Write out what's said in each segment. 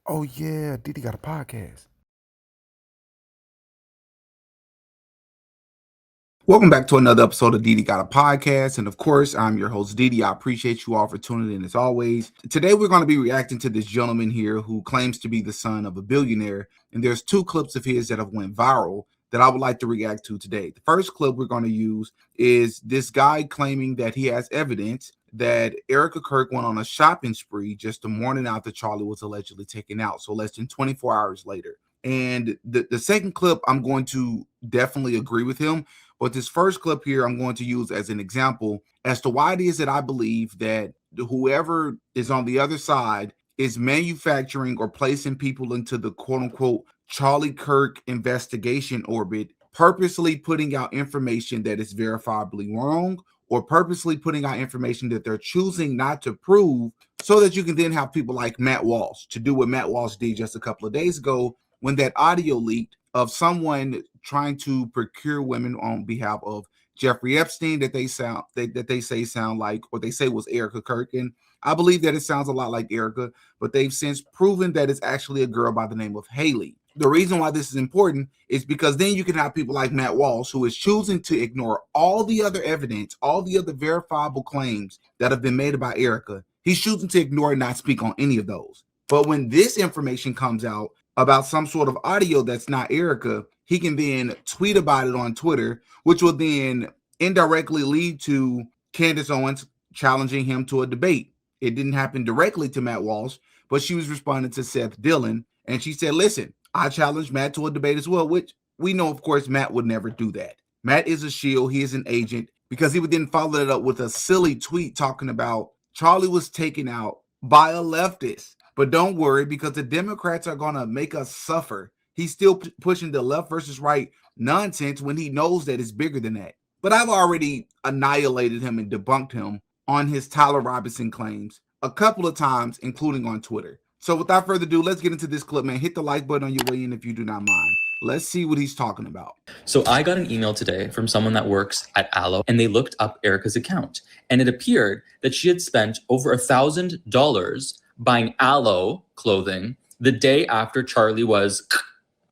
Oh yeah, Diddy got a podcast. Welcome back to another episode of Didi Got a Podcast. And of course, I'm your host, Didi. I appreciate you all for tuning in as always. Today, we're going to be reacting to this gentleman here who claims to be the son of a billionaire. And there's two clips of his that have went viral that I would like to react to today. The first clip we're going to use is this guy claiming that he has evidence that Erika Kirk went on a shopping spree just the morning after Charlie was allegedly taken out. So less than 24 hours later. And the second clip, I'm going to definitely agree with him. But this first clip here, I'm going to use as an example as to why it is that I believe that whoever is on the other side is manufacturing or placing people into the quote unquote Charlie Kirk investigation orbit, purposely putting out information that is verifiably wrong or purposely putting out information that they're choosing not to prove so that you can then have people like Matt Walsh to do what Matt Walsh did just a couple of days ago when that audio leaked of someone trying to procure women on behalf of Jeffrey Epstein that they say sound like, or they say was Erika Kirk. And I believe that it sounds a lot like Erika, but they've since proven that it's actually a girl by the name of Haley. The reason why this is important is because then you can have people like Matt Walsh, who is choosing to ignore all the other evidence, all the other verifiable claims that have been made about Erika. He's choosing to ignore and not speak on any of those. But when this information comes out about some sort of audio that's not Erika, he can then tweet about it on Twitter, which will then indirectly lead to Candace Owens challenging him to a debate. It didn't happen directly to Matt Walsh, but she was responding to Seth Dillon, and she said, listen, I challenged Matt to a debate as well, which we know, of course, Matt would never do that. Matt is a shield. He is an agent, because he would then follow it up with a silly tweet talking about Charlie was taken out by a leftist. But don't worry, because the Democrats are going to make us suffer. He's still pushing the left versus right nonsense when he knows that it's bigger than that. But I've already annihilated him and debunked him on his Tyler Robinson claims a couple of times, including on Twitter. So without further ado, let's get into this clip, man. Hit the like button on your way in if you do not mind. Let's see what he's talking about. So I got an email today from someone that works at Aloe, and they looked up Erika's account, and it appeared that she had spent over $1,000 buying Aloe clothing the day after Charlie was.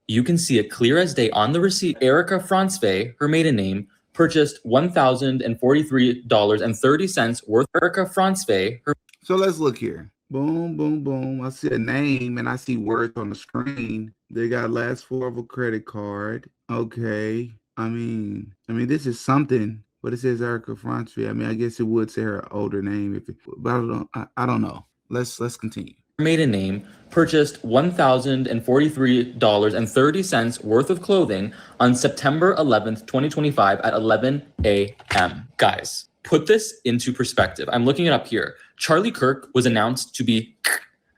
You can see it clear as day on the receipt. Erika Francevay, her maiden name, purchased $1,043.30 worth. Erika Francevay. So let's look here. Boom, boom, boom. I see a name and I see words on the screen. They got last four of a credit card. Okay. I mean, this is something, but it says Erika Francevay. I mean, I guess it would say her older name if it, but I don't know. Let's continue. Maiden name purchased $1,043.30 worth of clothing on September 11th, 2025 at 11 a.m. Guys, put this into perspective. I'm looking it up here. Charlie Kirk was announced to be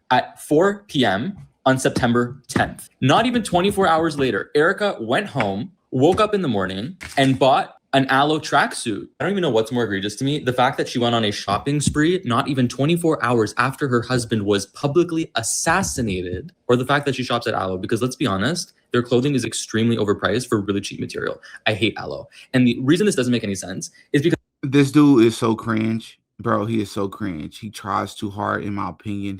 at 4 p.m. on September 10th. Not even 24 hours later, Erika went home, woke up in the morning, and bought an Aloe tracksuit. I don't even know what's more egregious to me. The fact that she went on a shopping spree not even 24 hours after her husband was publicly assassinated, or the fact that she shops at Aloe, because let's be honest, their clothing is extremely overpriced for really cheap material. I hate Aloe. And the reason this doesn't make any sense is because this dude is so cringe. Bro, he is so cringe. He tries too hard, in my opinion.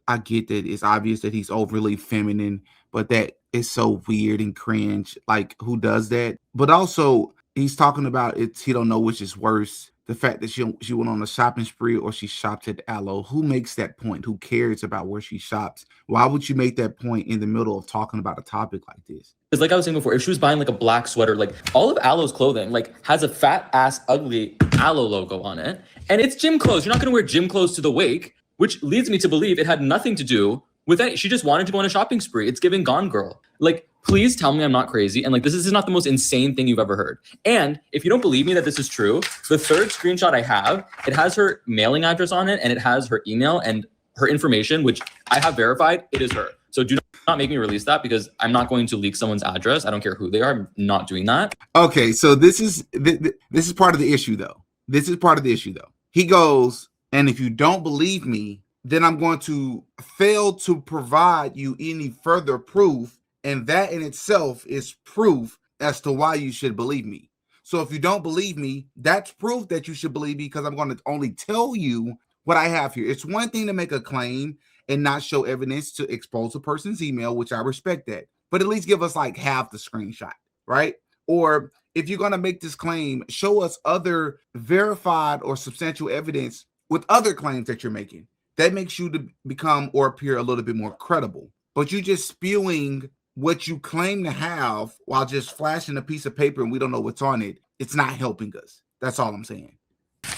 I get that it's obvious that he's overly feminine, but that is so weird and cringe. Like, who does that? But also, he's talking about it. He don't know which is worse. The fact that she went on a shopping spree or she shopped at Aloe. Who makes that point? Who cares about where she shops? Why would you make that point in the middle of talking about a topic like this? Because like I was saying before, if she was buying like a black sweater, like all of Aloe's clothing like has a fat ass ugly Aloe logo on it. And it's gym clothes. You're not going to wear gym clothes to the wake, which leads me to believe it had nothing to do with that. She just wanted to go on a shopping spree. It's giving Gone Girl. Like, please tell me I'm not crazy. And like, this is not the most insane thing you've ever heard. And if you don't believe me that this is true, the third screenshot I have, it has her mailing address on it and it has her email and her information, which I have verified. It is her. So do not make me release that because I'm not going to leak someone's address. I don't care who they are. I'm not doing that. Okay, so this is part of the issue, though. This is part of the issue, though. He goes, and if you don't believe me, then I'm going to fail to provide you any further proof. And that in itself is proof as to why you should believe me. So if you don't believe me, that's proof that you should believe me because I'm going to only tell you what I have here. It's one thing to make a claim and not show evidence to expose a person's email, which I respect that, but at least give us like half the screenshot, right? Or if you're going to make this claim, show us other verified or substantial evidence with other claims that you're making. That makes you to become or appear a little bit more credible. But you just spewing what you claim to have while just flashing a piece of paper and we don't know what's on it, it's not helping us. That's all I'm saying.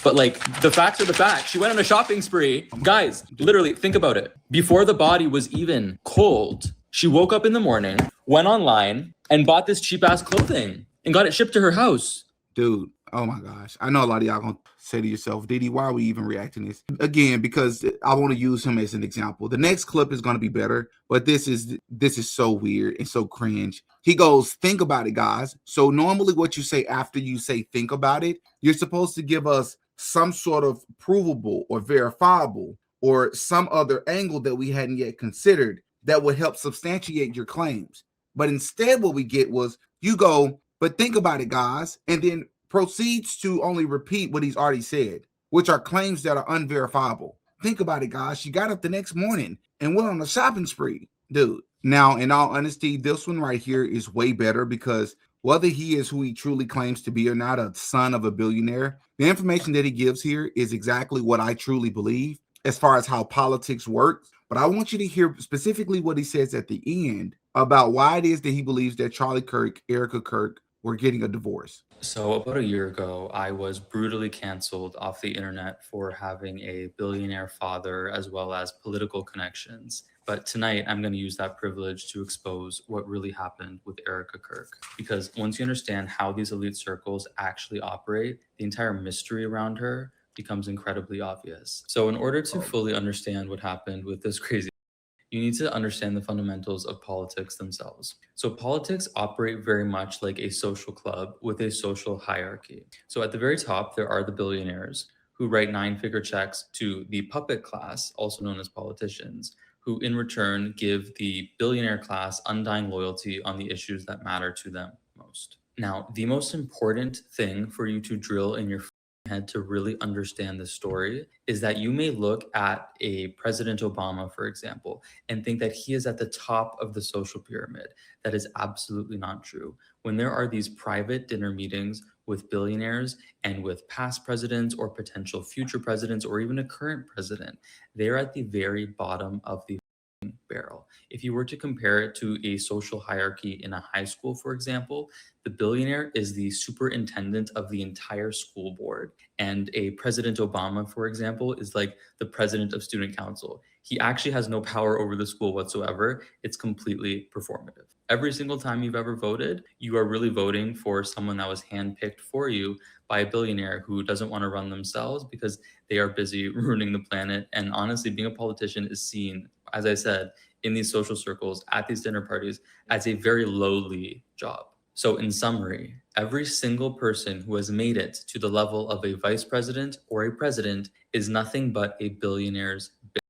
But like, the facts are the facts. She went on a shopping spree. Guys, literally, think about it. Before the body was even cold, she woke up in the morning, went online, and bought this cheap-ass clothing and got it shipped to her house. Dude, oh my gosh. I know a lot of y'all gonna say to yourself, Didi, why are we even reacting to this? Again, because I want to use him as an example. The next clip is gonna be better, but this is so weird and so cringe. He goes, think about it, guys. So normally what you say after you say think about it, you're supposed to give us some sort of provable or verifiable or some other angle that we hadn't yet considered that would help substantiate your claims. But instead what we get was you go, but think about it, guys, and then proceeds to only repeat what he's already said, which are claims that are unverifiable. Think about it, guys. She got up the next morning and went on a shopping spree. Dude, now, in all honesty, this one right here is way better because whether he is who he truly claims to be or not, a son of a billionaire, the information that he gives here is exactly what I truly believe as far as how politics works. But I want you to hear specifically what he says at the end about why it is that he believes that Charlie Kirk, Erika Kirk, were getting a divorce. So about a year ago, I was brutally canceled off the internet for having a billionaire father as well as political connections. But tonight, I'm going to use that privilege to expose what really happened with Erika Kirk. Because once you understand how these elite circles actually operate, the entire mystery around her becomes incredibly obvious. So in order to fully understand what happened with this crazy, you need to understand the fundamentals of politics themselves. So politics operate very much like a social club with a social hierarchy. So at the very top, there are the billionaires who write 9-figure checks to the puppet class, also known as politicians, who in return give the billionaire class undying loyalty on the issues that matter to them most. Now, the most important thing for you to drill in your head to really understand the story is that you may look at a President Obama, for example, and think that he is at the top of the social pyramid. That is absolutely not true. When there are these private dinner meetings with billionaires and with past presidents or potential future presidents or even a current president, they're at the very bottom of the barrel. If you were to compare it to a social hierarchy in a high school, for example, the billionaire is the superintendent of the entire school board. And a President Obama, for example, is like the president of student council. He actually has no power over the school whatsoever. It's completely performative. Every single time you've ever voted, you are really voting for someone that was handpicked for you by a billionaire who doesn't want to run themselves because they are busy ruining the planet. And honestly, being a politician is seen, as I said, in these social circles, at these dinner parties, as a very lowly job. So in summary, every single person who has made it to the level of a vice president or a president is nothing but a billionaire's bitch.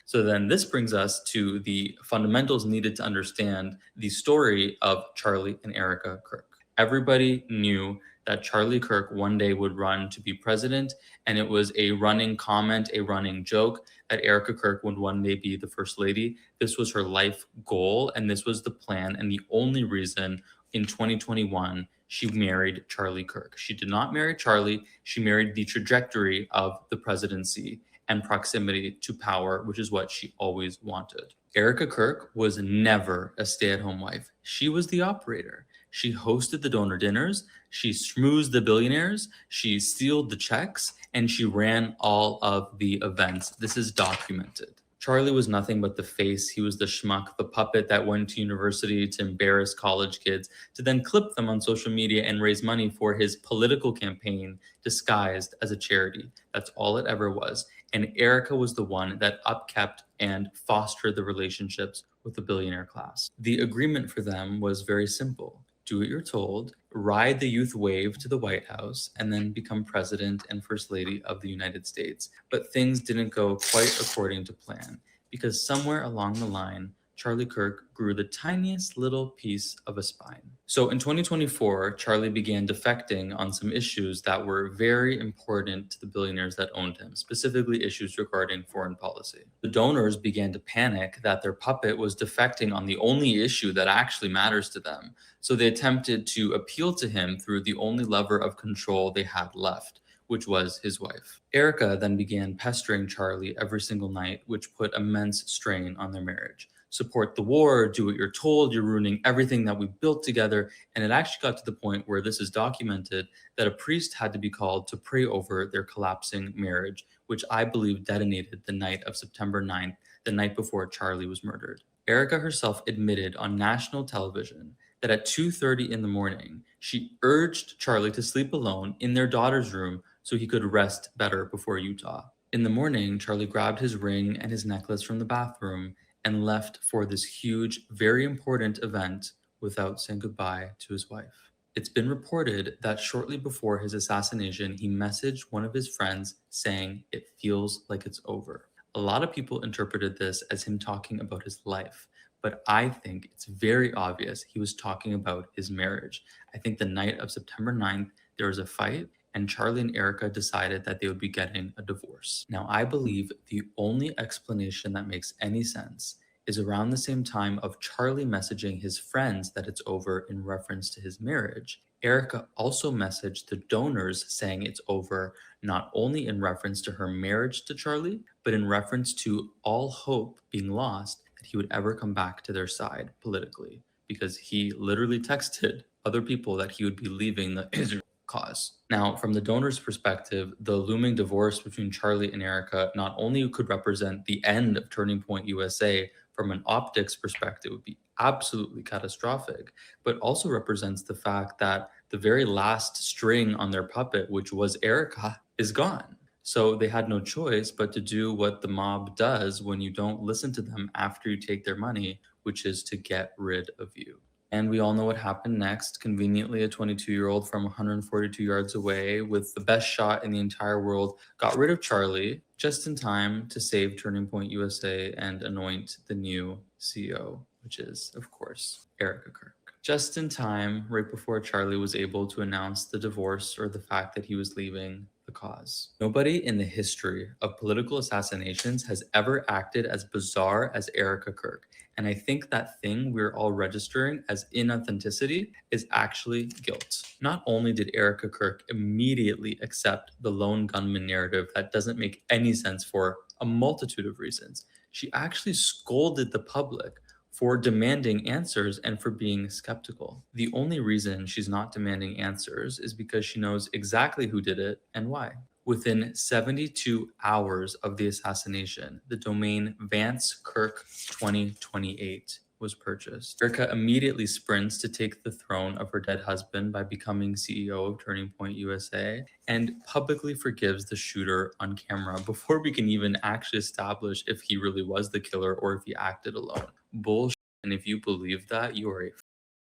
So then this brings us to the fundamentals needed to understand the story of Charlie and Erika Kirk. Everybody knew that Charlie Kirk one day would run to be president, and it was a running comment, a running joke that Erika Kirk would one day be the first lady. This was her life goal, and this was the plan, and the only reason in 2021 she married Charlie Kirk. She did not marry Charlie, she married the trajectory of the presidency and proximity to power, which is what she always wanted. Erika Kirk was never a stay-at-home wife. She was the operator. She hosted the donor dinners, she schmoozed the billionaires, she sealed the checks, and she ran all of the events. This is documented. Charlie was nothing but the face. He was the schmuck, the puppet that went to university to embarrass college kids, to then clip them on social media and raise money for his political campaign disguised as a charity. That's all it ever was. And Erika was the one that upkept and fostered the relationships with the billionaire class. The agreement for them was very simple. Do what you're told, ride the youth wave to the White House, and then become president and first lady of the United States. But things didn't go quite according to plan, because somewhere along the line, Charlie Kirk grew the tiniest little piece of a spine. So in 2024, Charlie began defecting on some issues that were very important to the billionaires that owned him, specifically issues regarding foreign policy. The donors began to panic that their puppet was defecting on the only issue that actually matters to them. So they attempted to appeal to him through the only lever of control they had left, which was his wife. Erika then began pestering Charlie every single night, which put immense strain on their marriage. Support the war, do what you're told, you're ruining everything that we built together. And it actually got to the point where this is documented that a priest had to be called to pray over their collapsing marriage, which I believe detonated the night of September 9th, the night before Charlie was murdered. Erika herself admitted on national television that at 2:30 in the morning, she urged Charlie to sleep alone in their daughter's room so he could rest better before Utah. In the morning, Charlie grabbed his ring and his necklace from the bathroom and left for this huge, very important event without saying goodbye to his wife. It's been reported that shortly before his assassination, he messaged one of his friends saying, "It feels like it's over." A lot of people interpreted this as him talking about his life, but I think it's very obvious he was talking about his marriage. I think the night of September 9th, there was a fight, and Charlie and Erika decided that they would be getting a divorce. Now, I believe the only explanation that makes any sense is around the same time of Charlie messaging his friends that it's over in reference to his marriage. Erika also messaged the donors saying it's over, not only in reference to her marriage to Charlie, but in reference to all hope being lost that he would ever come back to their side politically, because he literally texted other people that he would be leaving the Israel cause. Now, from the donor's perspective, the looming divorce between Charlie and Erika not only could represent the end of Turning Point USA from an optics perspective, would be absolutely catastrophic, but also represents the fact that the very last string on their puppet, which was Erika, is gone. So they had no choice but to do what the mob does when you don't listen to them after you take their money, which is to get rid of you. And we all know what happened next. Conveniently, a 22-year-old from 142 yards away with the best shot in the entire world got rid of Charlie just in time to save Turning Point USA and anoint the new CEO, which is, of course, Erika Kirk. Just in time, right before Charlie was able to announce the divorce or the fact that he was leaving the cause. Nobody in the history of political assassinations has ever acted as bizarre as Erika Kirk. And I think that thing we're all registering as inauthenticity is actually guilt. Not only did Erika Kirk immediately accept the lone gunman narrative that doesn't make any sense for a multitude of reasons, she actually scolded the public for demanding answers and for being skeptical. The only reason she's not demanding answers is because she knows exactly who did it and why. Within 72 hours of the assassination, the domain Vance Kirk 2028 was purchased. Erika immediately sprints to take the throne of her dead husband by becoming CEO of Turning Point USA and publicly forgives the shooter on camera before we can even actually establish if he really was the killer or if he acted alone. Bullshit. And if you believe that, you are a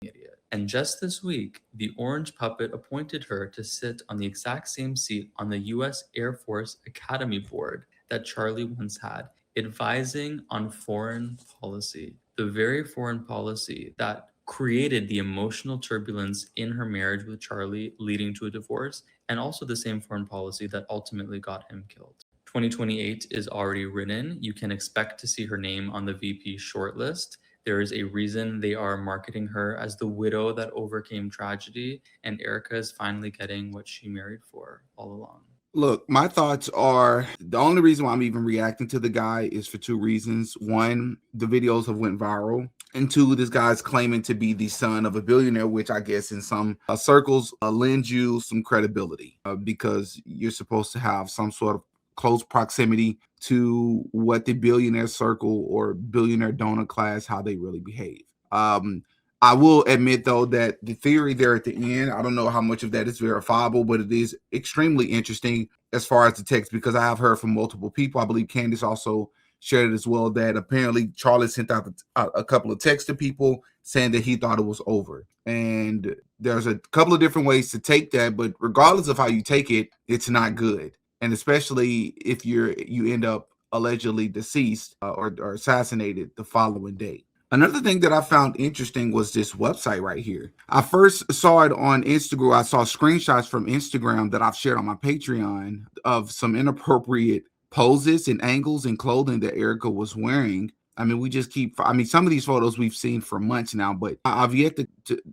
idiot. And just this week, the orange puppet appointed her to sit on the exact same seat on the US Air Force Academy Board that Charlie once had, advising on foreign policy. The very foreign policy that created the emotional turbulence in her marriage with Charlie, leading to a divorce, and also the same foreign policy that ultimately got him killed. 2028 is already written. You can expect to see her name on the VP shortlist. There is a reason they are marketing her as the widow that overcame tragedy, and Erika is finally getting what she married for all along. Look, my thoughts are the only reason why I'm even reacting to the guy is for two reasons. One, the videos have went viral. And two, this guy's claiming to be the son of a billionaire, which I guess in some circles lends you some credibility because you're supposed to have some sort of close proximity to what the billionaire circle or billionaire donor class, how they really behave. I will admit, though, that the theory there at the end, I don't know how much of that is verifiable, but it is extremely interesting as far as the text, because I have heard from multiple people. I believe Candace also shared it as well, that apparently Charlie sent out a couple of texts to people saying that he thought it was over. And there's a couple of different ways to take that, but regardless of how you take it, it's not good. And especially if you end up allegedly deceased or assassinated the following day. Another thing that I found interesting was this website right here. I first saw it on Instagram. I saw screenshots from Instagram that I've shared on my Patreon of some inappropriate poses and angles and clothing that Erika was wearing. I mean, some of these photos we've seen for months now, but I've yet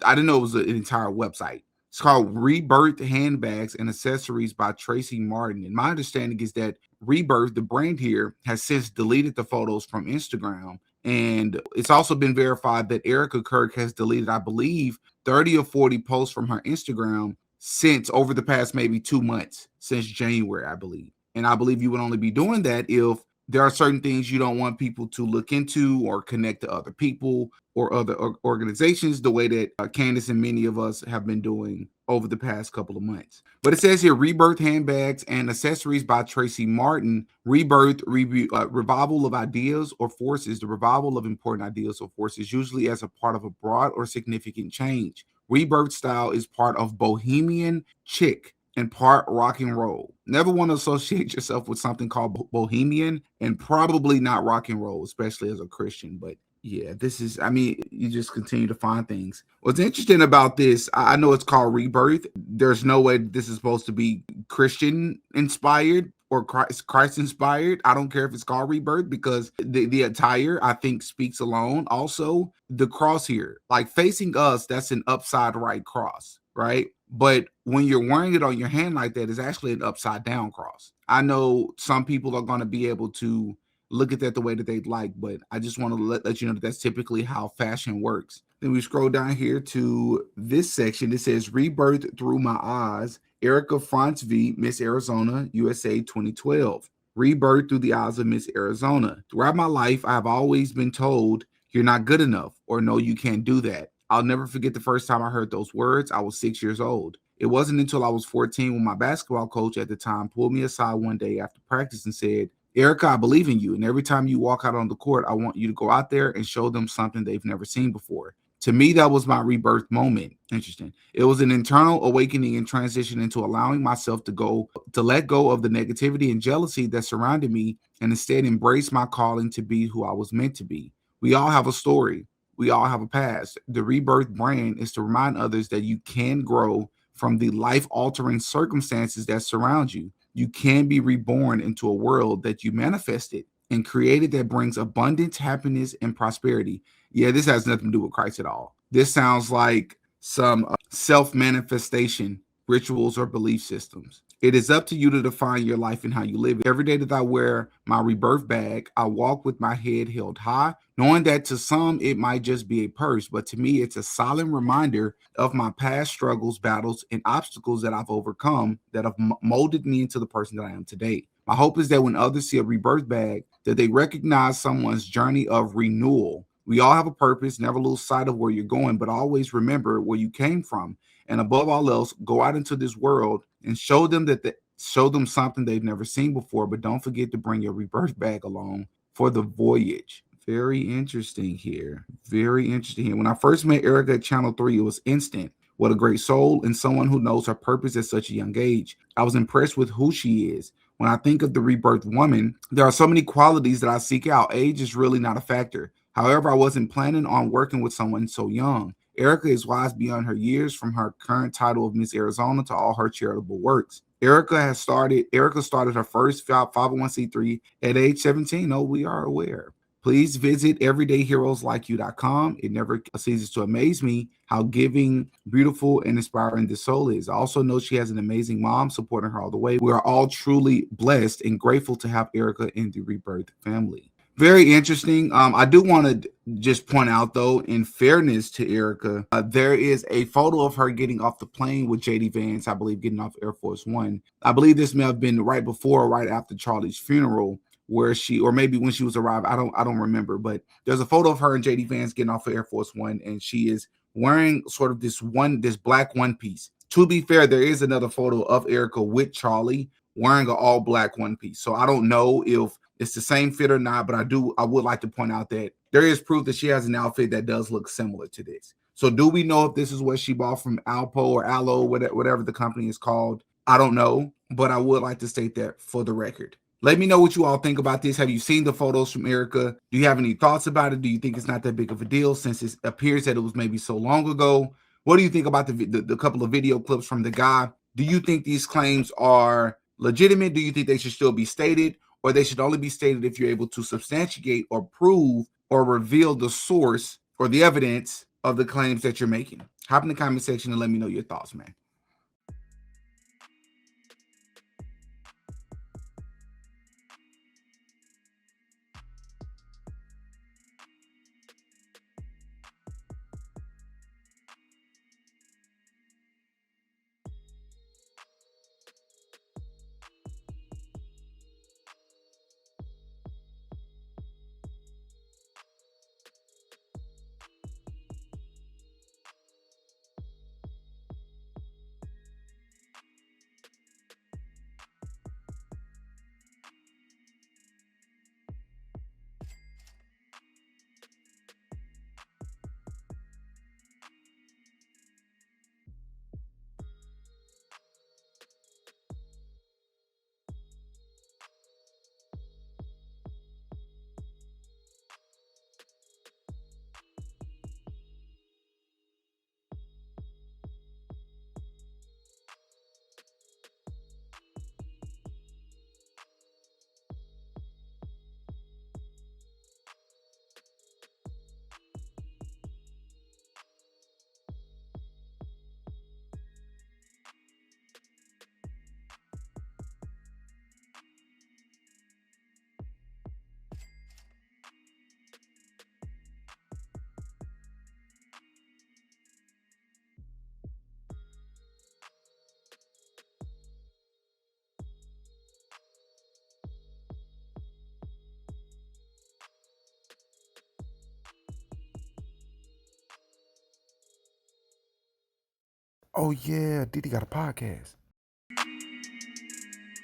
I didn't know it was an entire website. It's called Rebirth Handbags and Accessories by Tracy Martin. And my understanding is that Rebirth, the brand here, has since deleted the photos from Instagram. And it's also been verified that Erika Kirk has deleted, I believe, 30 or 40 posts from her Instagram since over the past maybe 2 months, since January, I believe. And I believe you would only be doing that if there are certain things you don't want people to look into or connect to other people or other organizations the way that Candace and many of us have been doing over the past couple of months. But it says here, Rebirth Handbags and Accessories by Tracy Martin. Rebirth, revival of ideas or forces, the revival of important ideas or forces, usually as a part of a broad or significant change. Rebirth style is part of bohemian chic and part rock and roll. Never want to associate yourself with something called bohemian and probably not rock and roll, especially as a Christian. But yeah, you just continue to find things. What's interesting about this, I know it's called Rebirth. There's no way this is supposed to be Christian inspired or Christ inspired. I don't care if it's called Rebirth because the attire, I think, speaks alone. Also, the cross here, like facing us, that's an upside right cross, right? But when you're wearing it on your hand like that, it's actually an upside down cross. I know some people are going to be able to look at that the way that they'd like, but I just want to let you know that that's typically how fashion works. Then we scroll down here to this section. It says Rebirth Through My Eyes, Erika Franz v. Miss Arizona, USA 2012. Rebirth Through the Eyes of Miss Arizona. Throughout my life, I have always been told you're not good enough or no, you can't do that. I'll never forget the first time I heard those words. I was 6 years old. It wasn't until I was 14 when my basketball coach at the time pulled me aside one day after practice and said, Erika, I believe in you. And every time you walk out on the court, I want you to go out there and show them something they've never seen before. To me, that was my rebirth moment. Interesting. It was an internal awakening and transition into allowing myself to let go of the negativity and jealousy that surrounded me and instead embrace my calling to be who I was meant to be. We all have a story. We all have a past. The Rebirth brand is to remind others that you can grow from the life-altering circumstances that surround you. You can be reborn into a world that you manifested and created that brings abundance, happiness, and prosperity. Yeah, this has nothing to do with Christ at all. This sounds like some self-manifestation rituals or belief systems. It is up to you to define your life and how you live it. Every day that I wear my rebirth bag, I walk with my head held high, knowing that to some it might just be a purse, but to me it's a solemn reminder of my past struggles, battles, and obstacles that I've overcome that have molded me into the person that I am today. My hope is that when others see a rebirth bag, that they recognize someone's journey of renewal. We all have a purpose. Never lose sight of where you're going, but always remember where you came from. And above all else, go out into this world and show them something they've never seen before. But don't forget to bring your rebirth bag along for the voyage. Very interesting here. Very interesting here. When I first met Erika at Channel 3, it was instant. What a great soul and someone who knows her purpose at such a young age. I was impressed with who she is. When I think of the rebirth woman, there are so many qualities that I seek out. Age is really not a factor. However, I wasn't planning on working with someone so young. Erika is wise beyond her years, from her current title of Miss Arizona to all her charitable works. Erika started her first 501c3 at age 17. Oh, we are aware. Please visit everydayheroeslikeYou.com. It never ceases to amaze me how giving, beautiful, and inspiring this soul is. I also know she has an amazing mom supporting her all the way. We are all truly blessed and grateful to have Erika in the Rebirth family. Very interesting. I do want to just point out, though, in fairness to Erika, there is a photo of her getting off the plane with JD Vance, I believe, getting off Air Force One. I believe this may have been right before or right after Charlie's funeral, where she, or maybe when she was arrived, I don't remember, but there's a photo of her and JD Vance getting off of Air Force One, and she is wearing sort of this black one piece. To be fair, there is another photo of Erika with Charlie wearing an all black one piece. So I don't know if it's the same fit or not, but I would like to point out that there is proof that she has an outfit that does look similar to this. So do we know if this is what she bought from Alpo or Alo, whatever the company is called? I don't know, but I would like to state that for the record. Let me know what you all think about this. Have you seen the photos from Erika? Do you have any thoughts about it? Do you think it's not that big of a deal since it appears that it was maybe so long ago? What do you think about the couple of video clips from the guy? Do you think these claims are legitimate? Do you think they should still be stated, or they should only be stated if you're able to substantiate or prove or reveal the source or the evidence of the claims that you're making? Hop in the comment section and let me know your thoughts, man. Oh yeah, Didi got a podcast.